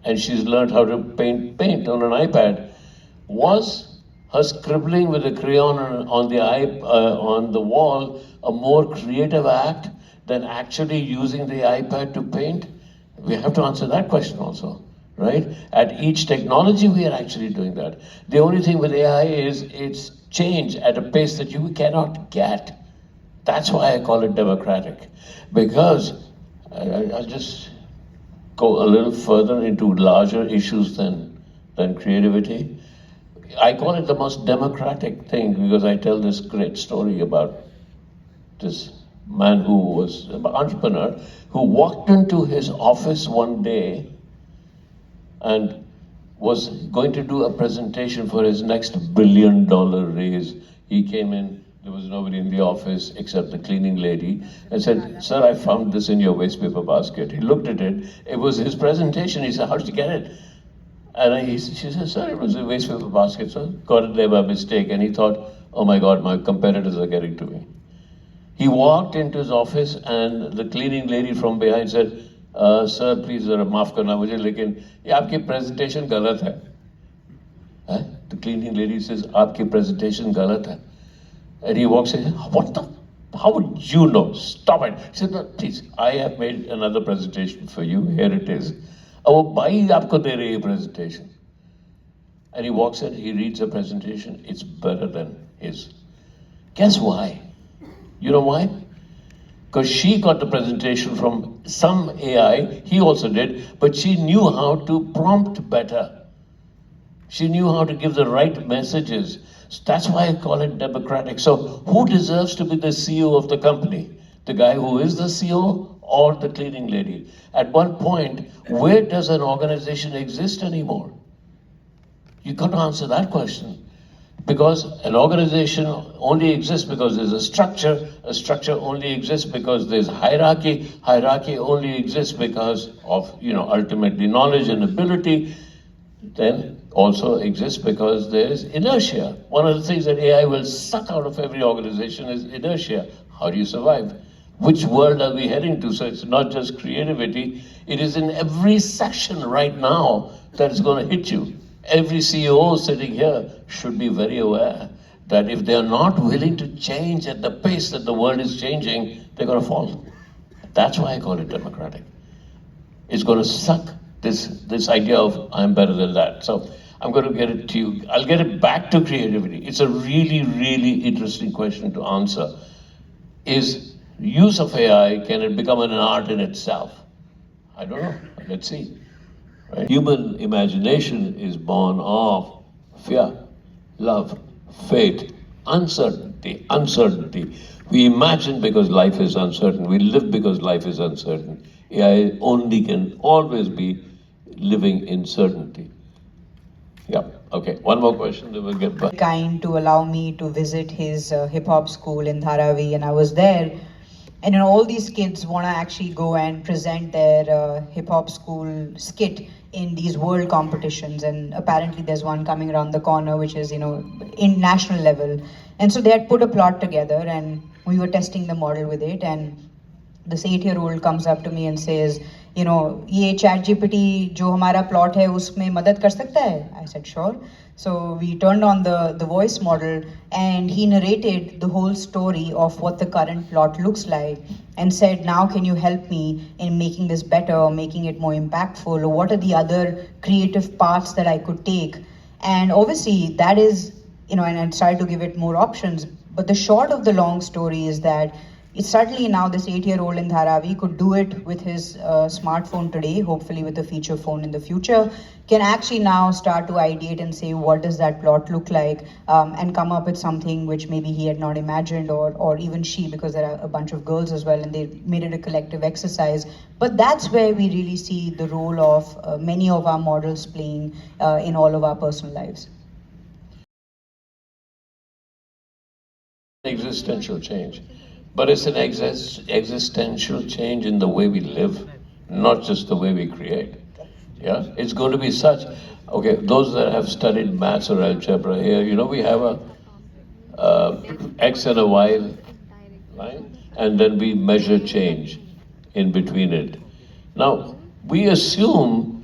and she's learned how to paint on an iPad. Was her scribbling with a crayon on the wall a more creative act than actually using the iPad to paint? We have to answer that question also, right? At each technology, we are actually doing that. The only thing with AI is it's change at a pace that you cannot get. That's why I call it democratic, because I'll just go a little further into larger issues than creativity. I call it the most democratic thing because I tell this great story about this man who was an entrepreneur who walked into his office one day and was going to do a presentation for his next $1 billion raise. He came in, there was nobody in the office except the cleaning lady, and said, "Sir, I found this in your waste paper basket." He looked at it, it was his presentation. He said, "How did you get it?" And she said, "Sir, it was a waste paper basket, sir. Got it there by mistake." And he thought, "Oh my God, my competitors are getting to me." He walked into his office and the cleaning lady from behind said, "Sir, please maaf karna mujhe, lekin ye aapki presentation galat hai." Huh? The cleaning lady says, "Aapki presentation galat hai." And he walks in, "What the? How would you know? Stop it." He said, "No, please, I have made another presentation for you. Here it is." Oh, bhai, aapko de rahi hai presentation. And he walks in, he reads the presentation. It's better than his. Guess why? You know why? Because she got the presentation from some AI, he also did, but she knew how to prompt better. She knew how to give the right messages. So that's why I call it democratic. So who deserves to be the CEO of the company? The guy who is the CEO or the cleaning lady? At one point, where does an organization exist anymore? You got to answer that question. Because an organization only exists because there's a structure only exists because there's hierarchy only exists because of, ultimately knowledge and ability, then also exists because there is inertia. One of the things that AI will suck out of every organization is inertia. How do you survive? Which world are we heading to? So it's not just creativity, it is in every section right now that is going to hit you. Every CEO sitting here should be very aware that if they are not willing to change at the pace that the world is changing, they're going to fall. That's why I call it democratic. It's going to suck this idea of I'm better than that. So I'm going to get it to you. I'll get it back to creativity. It's a really, really interesting question to answer. Is use of AI, can it become an art in itself? I don't know. Let's see. Right? Human imagination is born of fear, love, faith, uncertainty. We imagine because life is uncertain. We live because life is uncertain. AI only can always be living in certainty. Yeah, okay. One more question, then we'll get back. Kind to allow me to visit his hip hop school in Dharavi, and I was there. And all these kids want to actually go and present their hip hop school skit in these world competitions. And apparently there's one coming around the corner, which is, in national level. And so they had put a plot together and we were testing the model with it. And this 8-year-old comes up to me and says, ये ChatGPT जो हमारा plot है उसमें मदद कर सकता है? I said, sure. So we turned on the voice model and he narrated the whole story of what the current plot looks like and said, now can you help me in making this better or making it more impactful, or what are the other creative paths that I could take? And obviously that is, and I tried to give it more options, but the short of the long story is that it's certainly now this 8-year-old in Dharavi could do it with his smartphone today, hopefully with a feature phone in the future, can actually now start to ideate and say, what does that plot look like, and come up with something which maybe he had not imagined, or even she, because there are a bunch of girls as well, and they made it a collective exercise. But that's where we really see the role of many of our models playing in all of our personal lives. Existential change. But it's an existential change in the way we live, not just the way we create. Yeah, it's going to be such. Okay, those that have studied maths or algebra here, we have a x and a y line, and then we measure change in between it. Now, we assume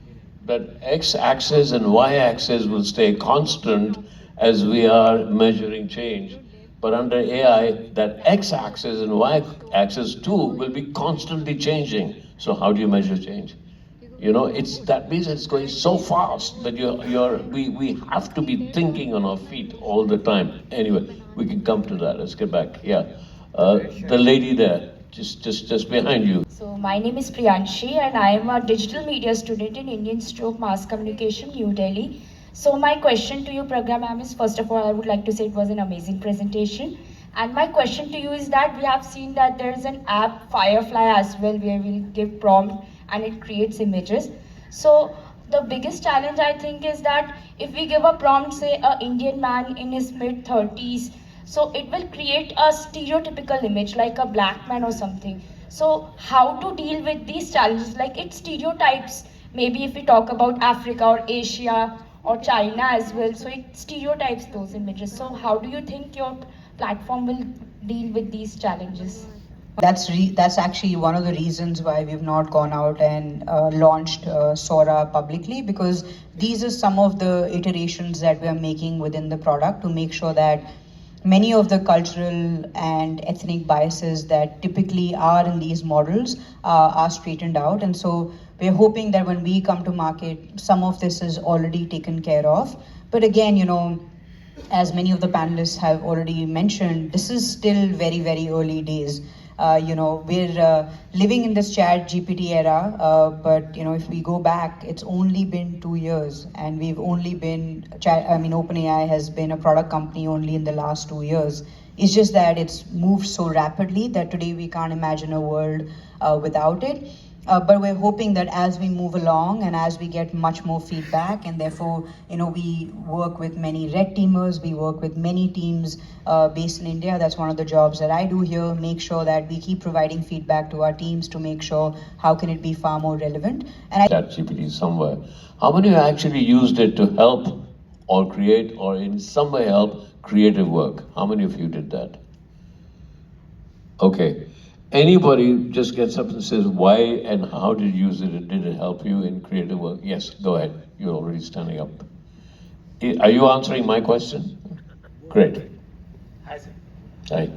that x-axis and y-axis will stay constant as we are measuring change. But under AI, that x-axis and y-axis too will be constantly changing. So how do you measure change? You know, that means it's going so fast that we have to be thinking on our feet all the time. Anyway, we can come to that. Let's get back. Yeah, the lady there, just behind you. So my name is Priyanshi and I am a digital media student in Indian Stroke Mass Communication, New Delhi. So my question to you, Pragya ma'am, is first of all, I would like to say it was an amazing presentation. And my question to you is that we have seen that there is an app, Firefly as well, where we'll give prompt and it creates images. So the biggest challenge I think is that if we give a prompt, say a Indian man in his mid 30s, so it will create a stereotypical image like a black man or something. So how to deal with these challenges? Like it stereotypes, maybe if we talk about Africa or Asia or China as well, so it stereotypes those images. So how do you think your platform will deal with these challenges? That's actually one of the reasons why we've not gone out and launched Sora publicly, because these are some of the iterations that we are making within the product to make sure that many of the cultural and ethnic biases that typically are in these models are straightened out. And so we're hoping that when we come to market, some of this is already taken care of. But again, you know, as many of the panelists have already mentioned, this is still very, very early days. You know, we're living in this chat GPT era, but you know, if we go back, it's only been 2 years, and we've only been, OpenAI has been a product company only in the last 2 years. It's just that it's moved so rapidly that today we can't imagine a world without it. But we're hoping that as we move along and as we get much more feedback, and therefore, you know, we work with many red teamers, we work with many teams based in India. That's one of the jobs that I do here, make sure that we keep providing feedback to our teams to make sure how can it be far more relevant. And ChatGPT somewhere. How many actually used it to help or create or in some way help creative work? How many of you did that? Okay. Anybody just gets up and says why and how did you use it? Did it help you in creative work? Yes, go ahead. You're already standing up. Are you answering my question? Great. Hi, sir. Hi.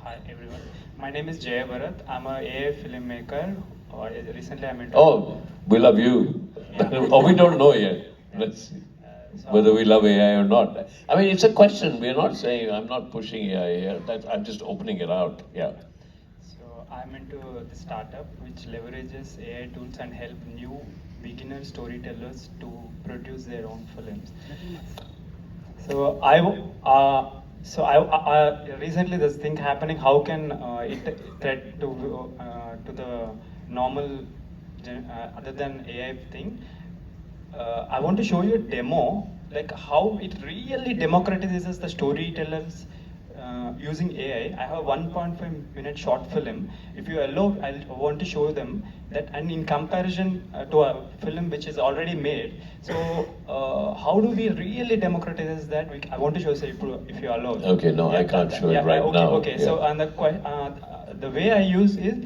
Hi, everyone. My name is Jay Bharat. I'm a AI filmmaker. Recently, I'm into. Oh, we love you. Yeah. Oh, we don't know yet. Let's see whether we love AI or not. I mean, it's a question. We're not saying, I'm not pushing AI here. I'm just opening it out. Yeah. I'm into the startup which leverages AI tools and help new beginner storytellers to produce their own films. So recently this thing happening. How can it threat to the normal other than AI thing? I want to show you a demo, like how it really democratizes the storytellers. Using AI, I have a 1.5-minute short film. If you allow, I want to show them that, and in comparison to a film which is already made. So, how do we really democratize that? I want to show, say, if you allow. Okay, no, yeah, I can't show it right okay, now. Okay, yeah. So, and the way I use is,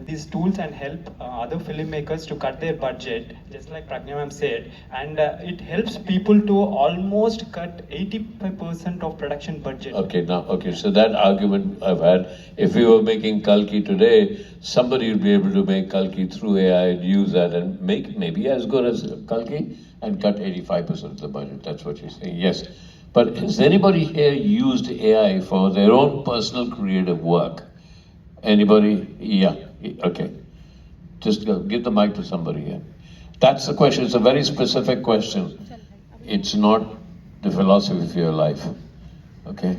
these tools and help other filmmakers to cut their budget, just like Pragya ma'am said, and it helps people to almost cut 85% of production budget. Okay, so that argument I've had, if we were making Kalki today, somebody would be able to make Kalki through AI and use that and make maybe as good as Kalki and cut 85% of the budget. That's what you're saying, yes. But has anybody here used AI for their own personal creative work? Anybody? Yeah, okay. Just give the mic to somebody here. That's the question. It's a very specific question. It's not the philosophy of your life. Okay?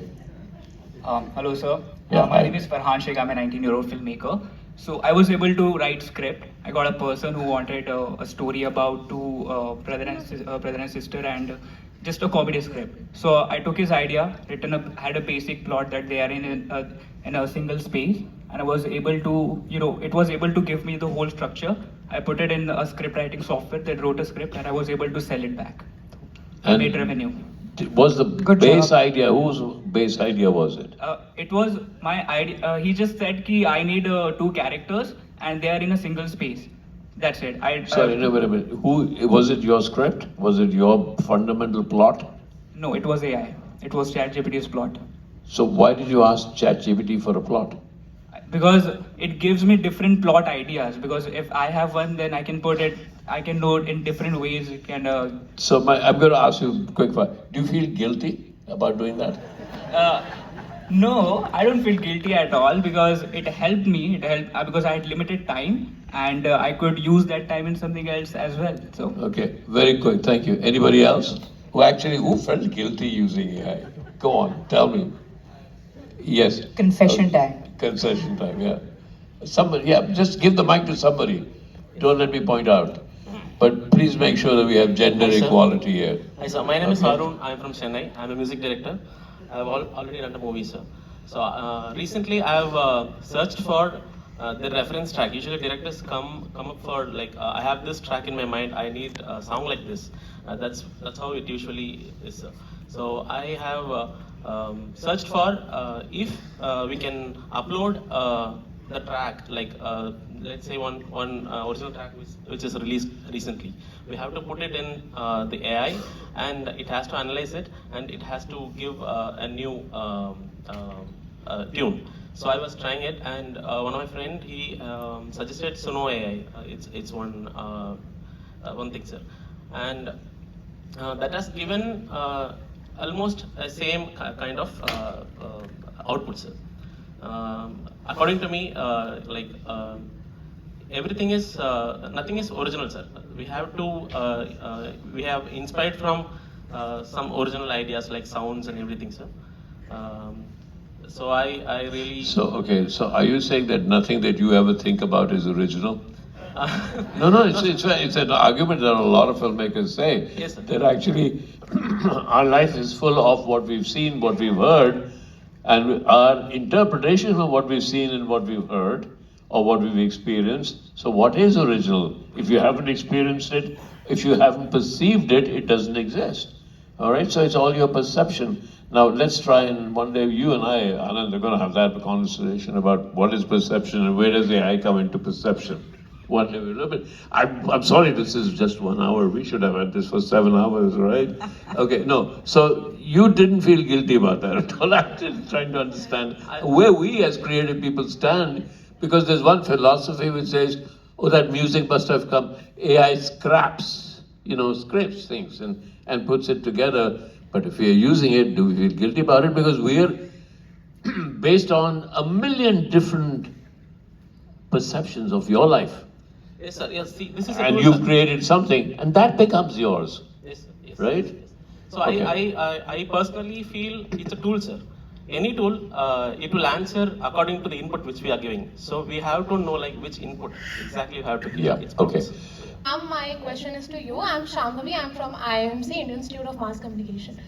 Hello, sir. Yeah, my name is Farhan Sheikh. I'm a 19-year-old filmmaker. So I was able to write script. I got a person who wanted a story about two brother and sister, and just a comedy script. So I took his idea, had a basic plot that they are in a single space, and I was able to, it was able to give me the whole structure. I put it in a script writing software that wrote a script, and I was able to sell it back. I made revenue. Was the base idea, whose base idea was it? It was my idea. He just said I need two characters and they are in a single space. That's it. Sorry, no, wait a minute. Who was it? Your script? Was it your fundamental plot? No, it was AI. It was ChatGPT's plot. So why did you ask ChatGPT for a plot? Because it gives me different plot ideas. Because if I have one, then I can do it in different ways. So I'm going to ask you quick fire. Do you feel guilty about doing that? No, I don't feel guilty at all because it helped me. Because I had limited time and I could use that time in something else as well. So Okay, very quick. Thank you. Anybody else who felt guilty using AI? Go on, tell me. Yes. Confession time. Concession time. Yeah. Somebody. Yeah. Just give the mic to somebody. Don't let me point out. But please make sure that we have gender Hi, sir. equality here. Hi, sir. My name is Okay. Arun. I'm from Chennai. I'm a music director. I've already done a movie, sir. So recently, I've searched for the reference track. Usually, directors come up for like I have this track in my mind. I need a song like this. That's how it usually is, sir. So I have searched for if we can upload the track, like let's say one original track which is released recently. We have to put it in the AI, and it has to analyze it, and it has to give a new tune. So I was trying it, and one of my friend he suggested Suno AI. It's one thing, sir, and that has given almost the same kind of output, sir. According to me, everything is nothing is original, sir. We have inspired from some original ideas like sounds and everything, sir. So I really. So okay. So are you saying that nothing that you ever think about is original? No. It's an argument that a lot of filmmakers say. Yes, sir. That actually our life is full of what we've seen, what we've heard, and our interpretation of what we've seen and what we've heard or what we've experienced. So what is original? If you haven't experienced it, if you haven't perceived it, it doesn't exist. All right, so it's all your perception. Now let's try and one day you and I, Anand, are going to have that conversation about what is perception and where does AI come into perception. One day we'll bit. I'm sorry, this is just 1 hour. We should have had this for 7 hours, right? Okay, no. So you didn't feel guilty about that at all. I'm just trying to understand where we as creative people stand, because there's one philosophy which says, oh, that music must have come. AI scraps, scrapes things and puts it together. But if we are using it, do we feel guilty about it? Because we're based on a million different perceptions of your life. Yes, sir. Yes, see, this is. And you've created something, and that becomes yours. Yes, sir. Yes, Right? Yes. So Okay. I personally feel it's a tool, sir. Any tool, it will answer according to the input which we are giving. So we have to know like which input exactly you have to give. Yeah. Its Okay. purpose. My question is to you. I'm Shambhavi. I'm from IMC, Indian Institute of Mass Communication.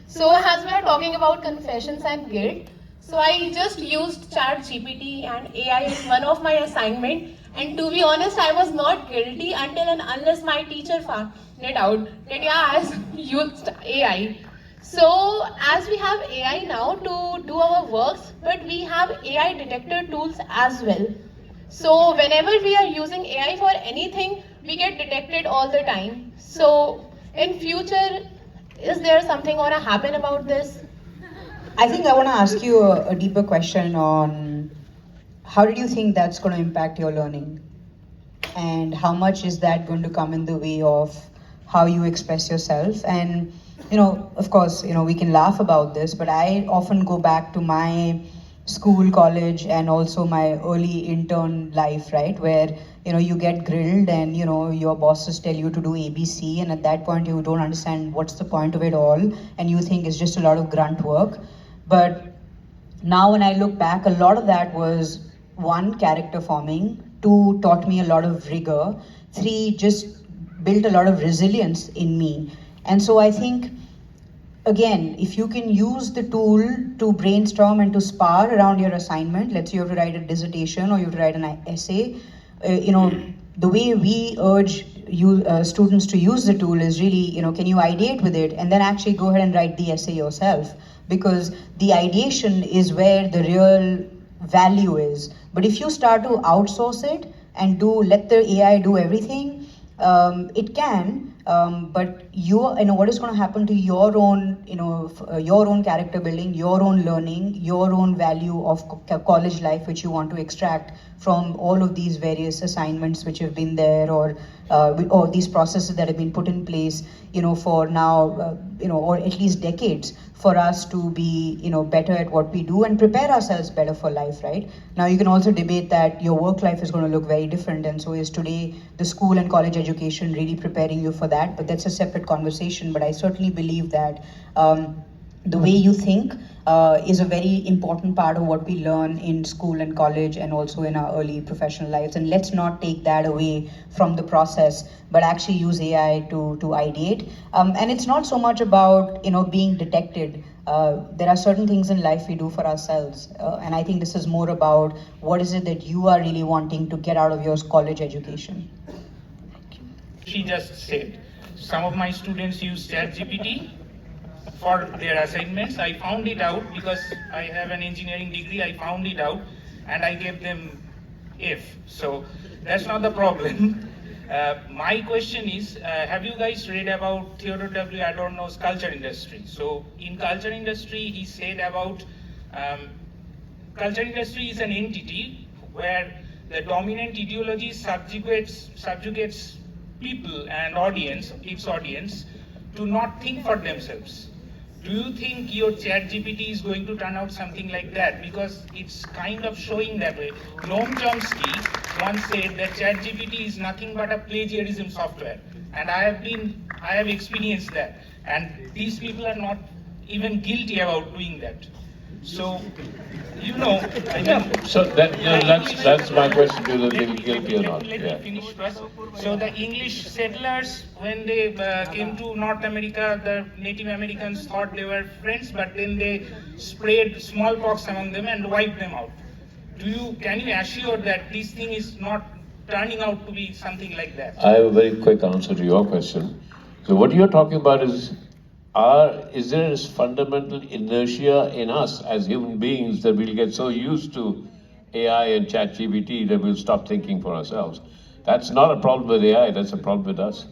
So as we are talking about confessions and guilt, so I just used ChatGPT and AI in one of my assignment. And to be honest, I was not guilty until and unless my teacher found it out that yeah, I used AI. So as we have AI now to do our works, but we have AI detector tools as well. So whenever we are using AI for anything, we get detected all the time. So in future, is there something gonna happen about this? I think I want to ask you a deeper question on how did you think that's going to impact your learning? And how much is that going to come in the way of how you express yourself? And, of course, we can laugh about this, but I often go back to my school, college, and also my early intern life, right? Where, you get grilled and, your bosses tell you to do ABC, and at that point you don't understand what's the point of it all, and you think it's just a lot of grunt work. But now when I look back, a lot of that was, one, character forming, two, taught me a lot of rigor, three, just built a lot of resilience in me. And so I think, again, if you can use the tool to brainstorm and to spar around your assignment, let's say you have to write a dissertation or you have to write an essay, the way we urge students to use the tool is really, can you ideate with it and then actually go ahead and write the essay yourself, because the ideation is where the real value is. But if you start to outsource it, and let the AI do everything, it can, but what is going to happen to your own, your own character building, your own learning, your own value of college life, which you want to extract from all of these various assignments which have been there, or these processes that have been put in place, for now, or at least decades, for us to be, better at what we do and prepare ourselves better for life, right? Now, you can also debate that your work life is going to look very different, and so is today the school and college education really preparing you for that, but that's a separate conversation. But I certainly believe that the way you think is a very important part of what we learn in school and college and also in our early professional lives. And let's not take that away from the process, but actually use AI to ideate. And it's not so much about, being detected. There are certain things in life we do for ourselves. And I think this is more about what is it that you are really wanting to get out of your college education. She just said, some of my students use ChatGPT for their assignments. I found it out because I have an engineering degree. I found it out and I gave them F. So that's not the problem. My question is, have you guys read about Theodore W. Adorno's culture industry? So in culture industry, he said about culture industry is an entity where the dominant ideology subjugates people and its audience to not think for themselves. Do you think your ChatGPT is going to turn out something like that? Because it's kind of showing that way. Noam Chomsky once said that ChatGPT is nothing but a plagiarism software, and I have experienced that. And these people are not even guilty about doing that. So, I mean. So that's my question to the guilty or not. Let Yeah. me finish first. So the English settlers, when they came to North America, the Native Americans thought they were friends, but then they sprayed smallpox among them and wiped them out. Can you assure that this thing is not turning out to be something like that? I have a very quick answer to your question. So what you're talking about is there this fundamental inertia in us as human beings that we'll get so used to AI and ChatGPT that we'll stop thinking for ourselves? That's not a problem with AI, that's a problem with us.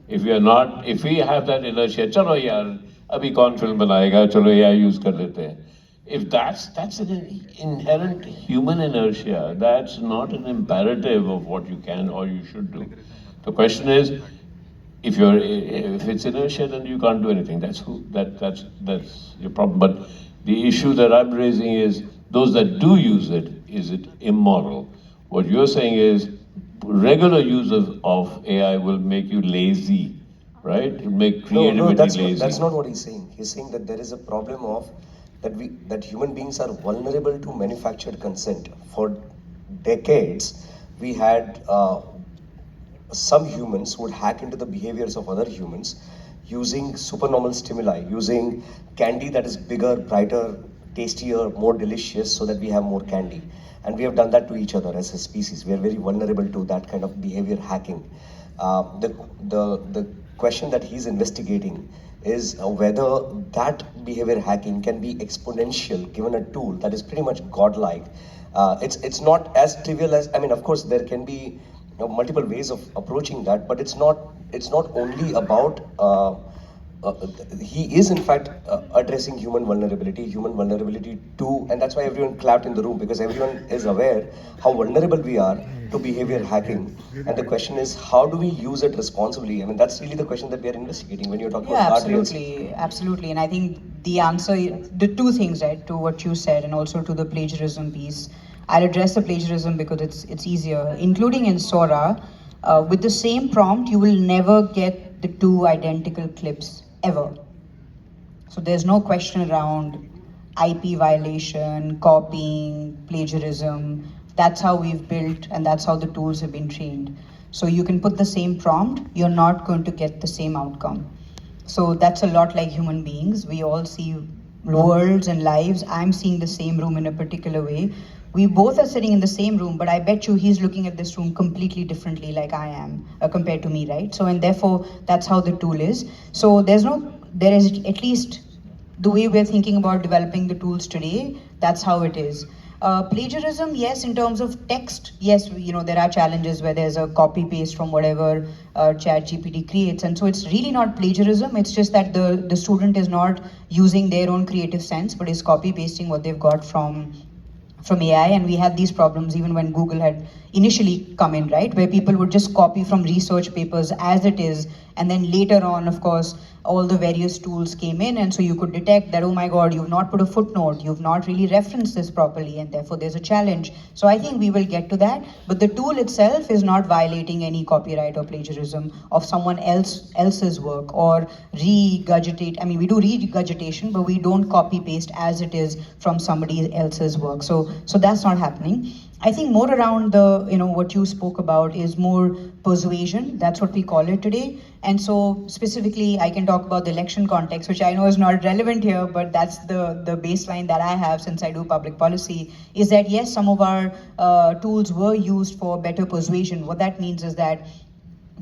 If we have that inertia, chalo yaar, abhi kaun film banayega, chalo AI use kar lete hain. If that's an inherent human inertia, that's not an imperative of what you can or you should do. The question is, if it's inertia, then you can't do anything. That's your problem. But the issue that I'm raising is those that do use it, is it immoral? What you're saying is regular use of AI will make you lazy, right? It'll make creativity lazy. That's not what he's saying. He's saying that there is a problem of that human beings are vulnerable to manufactured consent. For decades, we had some humans would hack into the behaviors of other humans using supernormal stimuli, using candy that is bigger, brighter, tastier, more delicious, so that we have more candy. And we have done that to each other as a species. We are very vulnerable to that kind of behavior hacking. The question that he's investigating is whether that behavior hacking can be exponential given a tool that is pretty much godlike. It's not as trivial as, I mean, of course, there can be multiple ways of approaching that, but it's not only about he is in fact addressing human vulnerability too, and that's why everyone clapped in the room, because everyone is aware how vulnerable we are to behavior hacking. And the question is, how do we use it responsibly? I mean, that's really the question that we are investigating when you're talking about guardrails. Absolutely. And I think the answer, the two things, right, to what you said and also to the plagiarism piece. I'll address the plagiarism because it's easier. Including in Sora, with the same prompt, you will never get the two identical clips, ever. So there's no question around IP violation, copying, plagiarism. That's how we've built and that's how the tools have been trained. So you can put the same prompt, you're not going to get the same outcome. So that's a lot like human beings. We all see worlds and lives. I'm seeing the same room in a particular way. We both are sitting in the same room, but I bet you he's looking at this room completely differently like I am compared to me, right? So, and therefore, that's how the tool is. So there is at least the way we're thinking about developing the tools today, that's how it is. Plagiarism, yes, in terms of text, yes, there are challenges where there's a copy paste from whatever ChatGPT creates, and so it's really not plagiarism. It's just that the student is not using their own creative sense, but is copy pasting what they've got from AI. And we had these problems even when Google had initially come in, right, where people would just copy from research papers as it is, and then later on, of course, all the various tools came in, and so you could detect that, oh my god, you've not put a footnote, you've not really referenced this properly, and therefore there's a challenge. So I think we will get to that, but the tool itself is not violating any copyright or plagiarism of someone else's work or regurgitate. I mean, we do regurgitation, but we don't copy paste as it is from somebody else's work. So that's not happening. I think more around the, what you spoke about is more persuasion. That's what we call it today. And so specifically, I can talk about the election context, which I know is not relevant here, but that's the baseline that I have since I do public policy, is that yes, some of our tools were used for better persuasion. What that means is that,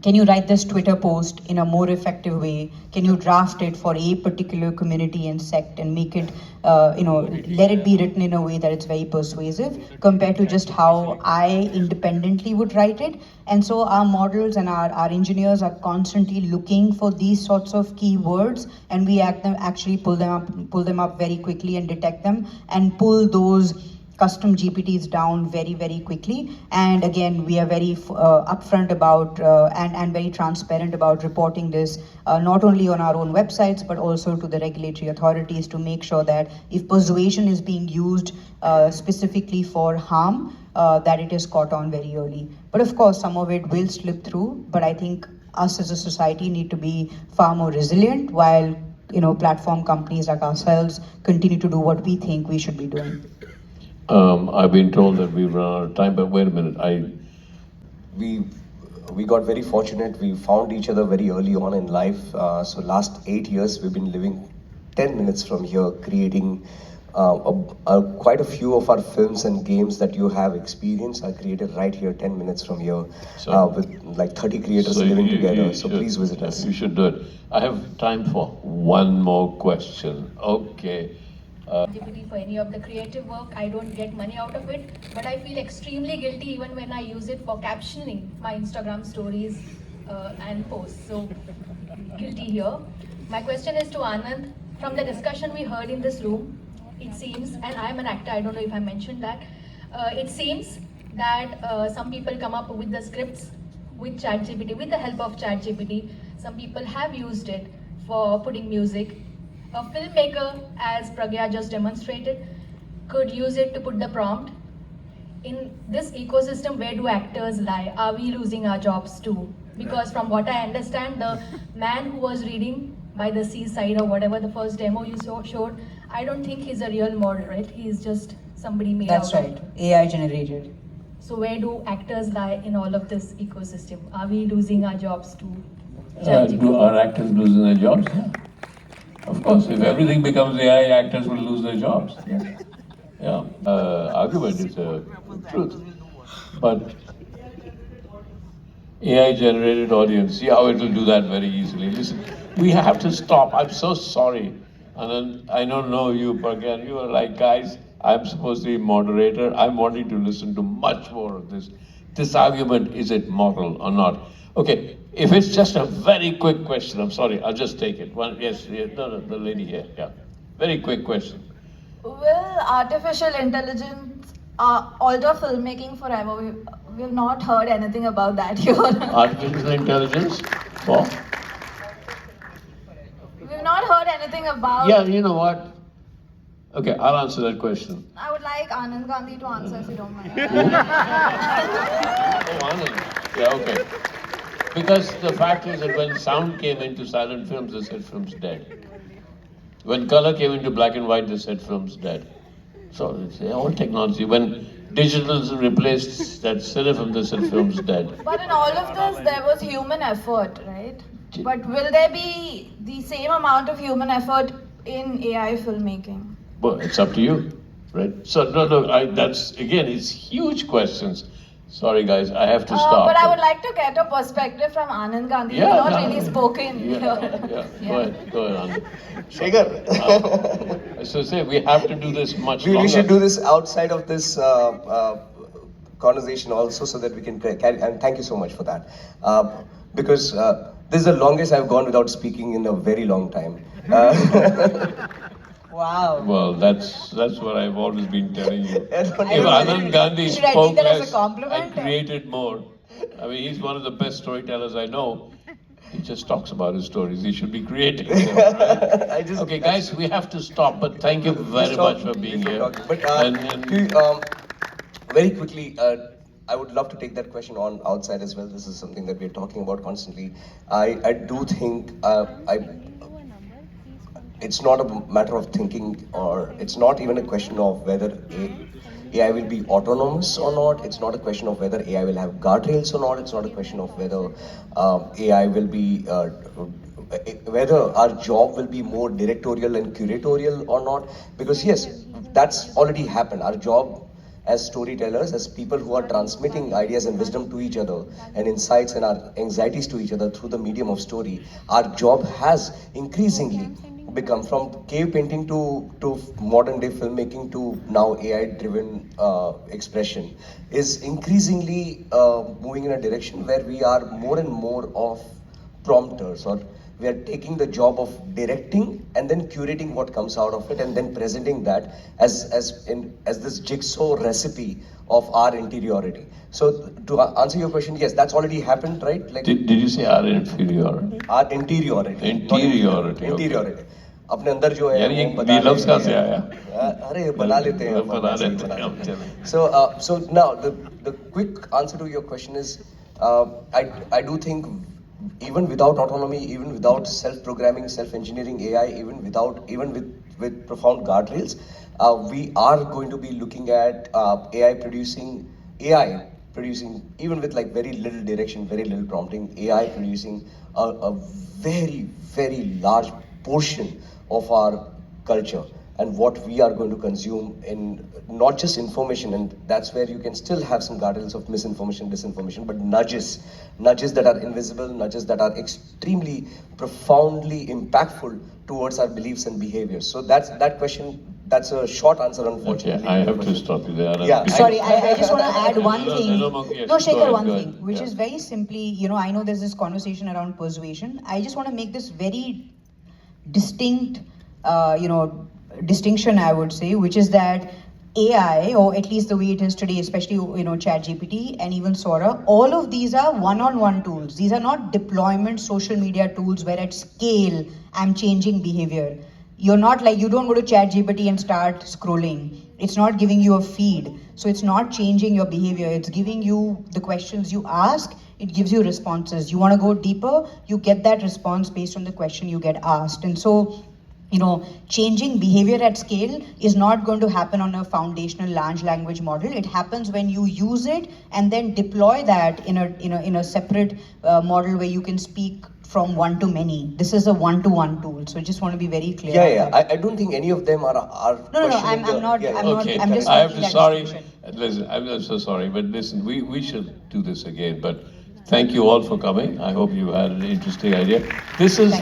can you write this Twitter post in a more effective way? Can you draft it for a particular community and sect and make it, let it be written in a way that it's very persuasive compared to just how I independently would write it? And so our models and our engineers are constantly looking for these sorts of keywords, and we actually pull them up very quickly and detect them and pull those custom GPTs down very, very quickly. And again, we are very upfront about and very transparent about reporting this, not only on our own websites, but also to the regulatory authorities to make sure that if persuasion is being used specifically for harm, that it is caught on very early. But of course, some of it will slip through, but I think us as a society need to be far more resilient while, platform companies like ourselves continue to do what we think we should be doing. I've been told that we've run out of time, but wait a minute. We got very fortunate. We found each other very early on in life. So last 8 years, we've been living 10 minutes from here, creating quite a few of our films and games that you have experienced are created right here, 10 minutes from here, with like 30 creators living together. So please visit us. You should do it. I have time for one more question. Okay. GPT for any of the creative work. I don't get money out of it, but I feel extremely guilty even when I use it for captioning my Instagram stories and posts. So guilty here. My question is to Anand. From the discussion we heard in this room, it seems, and I'm an actor, I don't know if I mentioned that, it seems that some people come up with the scripts with ChatGPT, with the help of ChatGPT. Some people have used it for putting music. A filmmaker, as Pragya just demonstrated, could use it to put the prompt. In this ecosystem, where do actors lie? Are we losing our jobs too? Because from what I understand, the man who was reading by the seaside or whatever the first demo you showed, I don't think he's a real model, right? He's just somebody made That's out right, AI generated. So where do actors lie in all of this ecosystem? Are we losing our jobs too? Do our actors losing their jobs? Yeah. Of course, if everything becomes AI, actors will lose their jobs. Yeah. Argument is the truth. But AI-generated audience, see how it will do that very easily. Listen, we have to stop. I'm so sorry. Anand, I don't know you, Pragya. You are like, guys, I'm supposed to be moderator. I'm wanting to listen to much more of this. This argument, is it moral or not? Okay, if it's just a very quick question, I'm sorry, I'll just take it. Yes, no, the lady here, yeah. Very quick question. Will artificial intelligence alter filmmaking forever? We've not heard anything about that here. Artificial intelligence? For? We've not heard anything about... Yeah, you know what? Okay, I'll answer that question. I would like Anand Gandhi to answer if you don't mind. Oh, Anand. Yeah, okay. Because the fact is that when sound came into silent films, they said film's dead. When color came into black and white, they said film's dead. So it's all technology. When digital replaced that cinefilm, they said film's dead. But in all of this, there was human effort, right? But will there be the same amount of human effort in AI filmmaking? Well, it's up to you, right? So no, that's again, it's huge questions. Sorry guys, I have to stop. But I would like to get a perspective from Anand Gandhi. Yeah, He's not Anand. really spoken Yeah, here. yeah. Go ahead, Shekhar. Anand. So say we have to do this much We longer. should do this outside of this conversation also, so that we can carry. And thank you so much for that, because this is the longest I've gone without speaking in a very long time. Wow. Well, that's what I've always been telling you. If don't know. Anand Gandhi Should I take spoke that as a less compliment, and or- created more, I mean, he's one of the best storytellers I know. He just talks about his stories. He should be creating them, right? Okay, guys, we have to stop. But thank you very much for being here. But very quickly, I would love to take that question on outside as well. This is something that we're talking about constantly. I do think it's not a matter of thinking, or it's not even a question of whether AI will be autonomous or not. It's not a question of whether AI will have guardrails or not. It's not a question of whether AI will be whether our job will be more directorial and curatorial or not. Because yes, that's already happened. Our job as storytellers, as people who are transmitting ideas and wisdom to each other, and insights and our anxieties to each other through the medium of story, our job has increasingly become, from cave painting to modern day filmmaking to now AI driven expression, is increasingly moving in a direction where we are more and more of prompters, or we are taking the job of directing and then curating what comes out of it, and then presenting that as this jigsaw recipe of our interiority. So to answer your question, yes, that's already happened, right? Like, Did you say our inferiority? our interiority. Interiority, okay. Interiority. अपने अंदर जो है यार ये वो बता लफ्ज़ कहाँ से रहे आया? हैं। अरे बना लेते हैं अपन, बना ऐसे ही लेते बना हैं हम, लेते हैं। चलो। So now the quick answer to your question is, I do think even without autonomy, even without self-programming, self-engineering AI, even with profound guardrails, we are going to be looking at AI producing even with like very little direction, very little prompting, AI producing a very, very large portion of our culture and what we are going to consume, in not just information, and that's where you can still have some guardrails of misinformation, disinformation, but nudges that are invisible, nudges that are extremely profoundly impactful towards our beliefs and behaviors. So that question, that's a short answer, unfortunately. Okay, I have to stop you there. Yeah. Sorry, I just want to add one No, thing. no, Mankar, No, go Shekhar, ahead, one go thing, ahead. which Yeah. is very simply, I know there's this conversation around persuasion. I just want to make this very distinct, distinction, I would say, which is that AI, or at least the way it is today, especially, ChatGPT and even Sora, all of these are one-on-one tools. These are not deployment social media tools where at scale I'm changing behavior. You're not like, you don't go to ChatGPT and start scrolling. It's not giving you a feed. So it's not changing your behavior. It's giving you the questions you ask. It gives you responses. You want to go deeper, you get that response based on the question you get asked. And so, changing behavior at scale is not going to happen on a foundational large language model. It happens when you use it and then deploy that in a separate model where you can speak from one to many. This is a one-to-one tool. So I just want to be very clear. Yeah. on that. I don't think any of them are No, questioning I'm not. yeah, I'm not. Okay, I'm just I have making to, that sorry, distinction. listen, I'm so sorry, but listen, we should do this again, but thank you all for coming. I hope you had an interesting idea. This is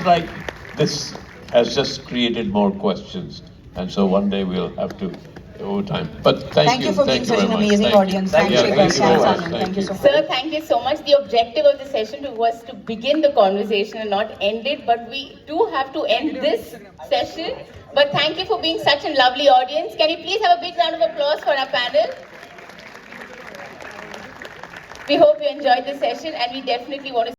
this has just created more questions, and so one day we'll have to, over time. But thank you for being such very an much. amazing Thank you. audience. Thank Yeah, you, thank you very Thanks, much. Anand. Thank Thank you so much. Sir, thank you so much. The objective of the session was to begin the conversation and not end it, but we do have to end this session. But thank you for being such a lovely audience. Can you please have a big round of applause for our panel? We hope you enjoyed the session, and we definitely want to